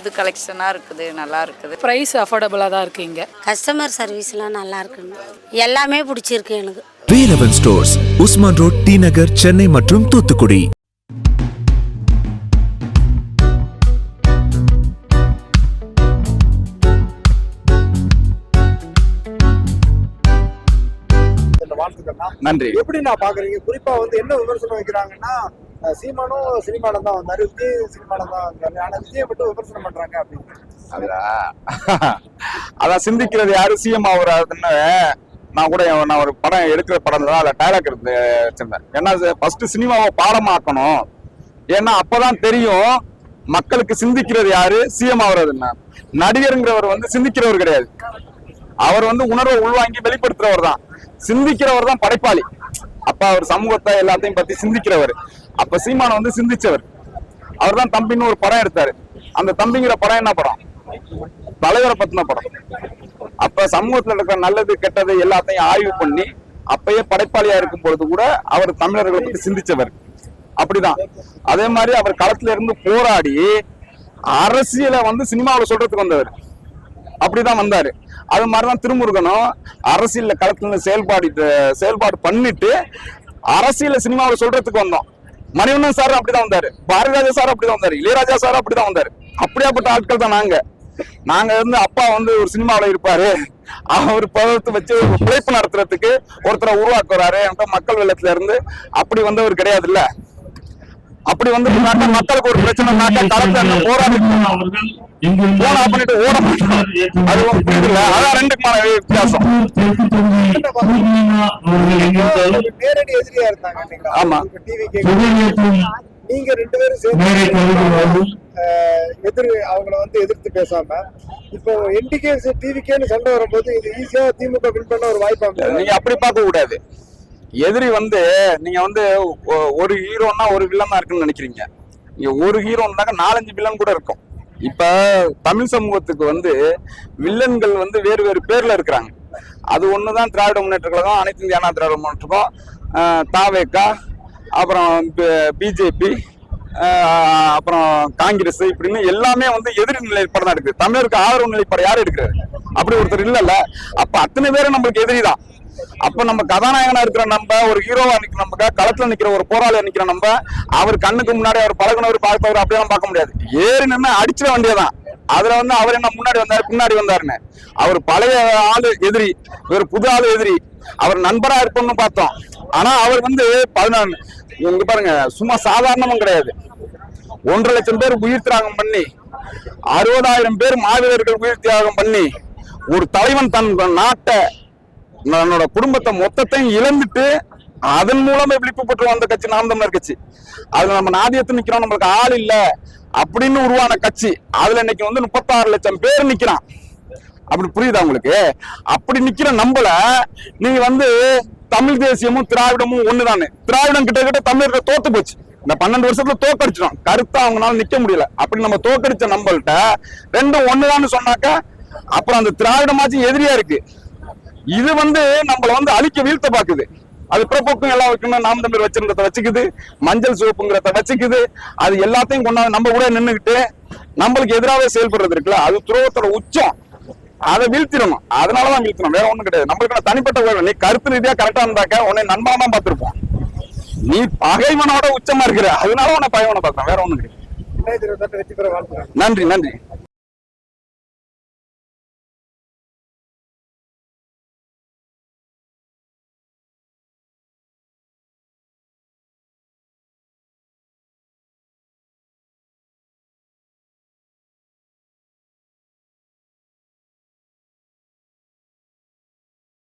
புது கலெக்ஷனாக இருக்குது, நல்லா இருக்குது. ப்ரைஸ் அஃபோர்டபுளாக தான் இருக்குது. இங்கே கஸ்டமர் சர்வீஸ்லாம் நல்லா இருக்குங்க, எல்லாமே பிடிச்சிருக்கு எனக்கு. Velavan stores, Usman road, T Nagar, Chennai மற்றும் தூத்துக்குடி. நன்றி. எப்படி நான் பாக்குறீங்க? குறிப்பா வந்து என்ன விமர்சனம் வைக்கிறாங்கன்னா, சீமானும் சினிமால தான் வந்தாரு, விஜய் சினிமால தான் வந்தாரு, ஆனா விஜய் மட்டும் விமர்சனம் பண்றாங்க அப்படின்னு. அதான் சிந்திக்கிறது யாரு சிஎம் ஆகுறாருன்னு நான் கூட நான் ஒரு படம் எடுக்கிற படம் தான் அதில் டைலாக் வச்சிருந்தேன். ஏன்னா ஃபர்ஸ்ட் சினிமாவை பாடமாக்கணும், ஏன்னா அப்பதான் தெரியும் மக்களுக்கு சிந்திக்கிறது யாரு சிஎம் ஆகுறதுன்னா. நடிகருங்கிறவர் வந்து சிந்திக்கிறவர் கிடையாது, அவர் வந்து உணர்வை உள்வாங்கி வெளிப்படுத்துறவர் தான். சிந்திக்கிறவர் தான் படைப்பாளி. அப்ப அவர் சமூகத்தை எல்லாத்தையும் பத்தி சிந்திக்கிறவர். அப்ப சீமான வந்து சிந்திச்சவர். அவர் தான் தம்பின்னு ஒரு படம் எடுத்தாரு. அந்த தம்பிங்கிற படம் என்ன படம்? தலைவரை பத்தின படம். அப்ப சமூகத்துல இருக்கிற நல்லது கெட்டது எல்லாத்தையும் ஆய்வு பண்ணி அப்பயே படைப்பாளியா இருக்கும் பொழுது கூட அவர் தமிழர்களை பத்தி சிந்திச்சவர். அப்படிதான். அதே மாதிரி அவர் களத்துல இருந்து போராடி அரசியலை வந்து சினிமாவில் சொல்றதுக்கு வந்தவர். அப்படிதான் வந்தாரு. அது மாதிரிதான் திருமுருகனும் அரசியல்ல களத்துல செயல்பாடு பண்ணிட்டு அரசியல சினிமாவில் சொல்றதுக்கு வந்தோம். மணிவண்ணன் சார் அப்படிதான் வந்தாரு, பாரதிராஜா சார் அப்படிதான் வந்தாரு, இளையராஜா சார் அப்படிதான் வந்தாரு. அப்படியாப்பட்ட ஆட்கள் தான் நாங்க வந்து அப்பா வந்து ஒரு சினிமாவில் இருப்பாரு, அவர் பதத்தை வச்சு பிழைப்பு நடத்துறதுக்கு ஒருத்தரை உருவாக்குறாரு. மக்கள் வெள்ளத்துல இருந்து அப்படி வந்தவர் கிடையாது இல்ல. அப்படி வந்து மக்களுக்கு ஒரு பிரச்சனை களத்துல போராடி பண்ணிட்டு ஓட மாட்டோம். அது புரியுதுல்ல, அதான் ரெண்டுக்குமான வித்தியாசம். நேரடி எதிரியா இருந்தாங்க. ஆமா, நீங்க ரெண்டு பேரும் சேர்ந்து எதிர் அவங்கள வந்து எதிர்த்து பேசாம இப்போ என்டிகே டிவிகேன்னு சண்டை வரும்போது இது ஈஸியா திமுக வின் பண்ண ஒரு வாய்ப்பு. நீங்க அப்படி பார்க்க கூடாது. எதிரி வந்து நீங்க வந்து ஒரு ஹீரோன்னா ஒரு வில்லன் தான் இருக்குன்னு நினைக்கிறீங்க. நீங்க ஒரு ஹீரோன்னாக்க 4-5 வில்லன் கூட இருக்கும். இப்ப தமிழ் சமூகத்துக்கு வந்து வில்லன்கள் வந்து வேறு வேறு பேர்ல இருக்கிறாங்க. அது ஒண்ணுதான் திராவிட முன்னேற்ற கழகம், அனைத்து இந்திய அண்ணா திராவிட முன்னேற்றம், தாவேகா, அப்புறம் பிஜேபி, அப்புறம் காங்கிரஸ், இப்படின்னு எல்லாமே வந்து எதிரி நிலைப்பாடு தான் இருக்கு. தமிழருக்கு ஆதரவு நிலைப்பாடு யாரும் எடுக்கிறாரு? அப்படி ஒருத்தர் இல்லல்ல. அப்ப அத்தனை பேரும் நம்மளுக்கு எதிரி தான். அப்ப நம்ம கதாநாயகனா இருக்கிற நம்ம, ஒரு ஹீரோவா நிக்கிற நம்ம, களத்துல நிக்கிற ஒரு போராளியா நிக்கிற நம்ம, அவர் கண்ணுக்கு முன்னாடி அவர் பழகுனவர் பார்த்தவர் அப்படியெல்லாம் பார்க்க முடியாது. ஏறி நின்று அடிச்சிட வேண்டியதான். அதுல வந்து அவர் என்ன முன்னாடி வந்தாரு பின்னாடி வந்தாருன்னு. அவர் பழைய ஆளு எதிரி, இவர் புது ஆளு எதிரி. அவர் நண்பரா இருக்கணும்னு பார்த்தோம். ஆனா அவர் வந்து 14 இங்க பாருங்க, சும்மா சாதாரணமும் கிடையாது. 1.5 லட்சம் பேர் உயிர் தியாகம் பண்ணி, 60,000 பேர் மாவீரர்கள் உயிர் தியாகம் பண்ணி, ஒரு தலைவன் தன் நாட்டை தன்னோட குடும்பத்தை மொத்தத்தையும் இழந்துட்டு அதன் மூலமா விழிப்பு பெற்று வந்த கட்சி நாம் தமிழர் கட்சி. அதுல நம்ம நாதியத்து நிக்கிறோம், நம்மளுக்கு ஆள் இல்ல அப்படின்னு உருவான கட்சி. அதுல இன்னைக்கு வந்து 36 லட்சம் பேர் நிக்கிறான். அப்படி புரியுதா உங்களுக்கு? அப்படி நிக்கிற நம்மள நீங்க வந்து தமிழ் தேசியமும் திராவிடமும் ஒண்ணுதானே. திராவிடம் கிட்ட தமிழர்கள் தோத்து போச்சு. இந்த 12 வருஷத்துல தோக்கடிச்சிடும். கருத்தா அவங்களால நிக்க முடியல. அப்படி நம்ம தோக்கடிச்ச நம்மள்ட்ட ரெண்டும் ஒண்ணுதான்னு சொன்னாக்க அப்புறம் அந்த திராவிடமாச்சும் எதிரியா இருக்கு. இது வந்து நம்மள வந்து அழிக்க வீழ்த்த பாக்குது. அது பிறப்போக்கும் எல்லாம் வைக்கணும், நாம் தமிழர் வச்சிருந்தத வச்சுக்குது, மஞ்சள் சிவப்புங்கிறத வச்சுக்குது. அது எல்லாத்தையும் கொண்டாந்து நம்ம கூட நின்றுகிட்டு நம்மளுக்கு எதிராகவே செயல்படுறது இருக்குல்ல, அது துரோகத்தோட உச்சம். அதை வீழ்த்திடணும். அதனாலதான் வீழ்த்தணும், வேற ஒண்ணும் கிடையாது. நம்மளுக்கு தனிப்பட்ட உறவு, நீ கருத்து ரீதியா கரெக்டா இருந்தாக்க உன்னை நண்பனா தான் பார்த்திருப்போம். நீ பகைவனோட உச்சமா இருக்கிற, அதனால உன்னை பகைவனை பார்க்கணும், வேற ஒண்ணும் கிடையாது. நன்றி நன்றி.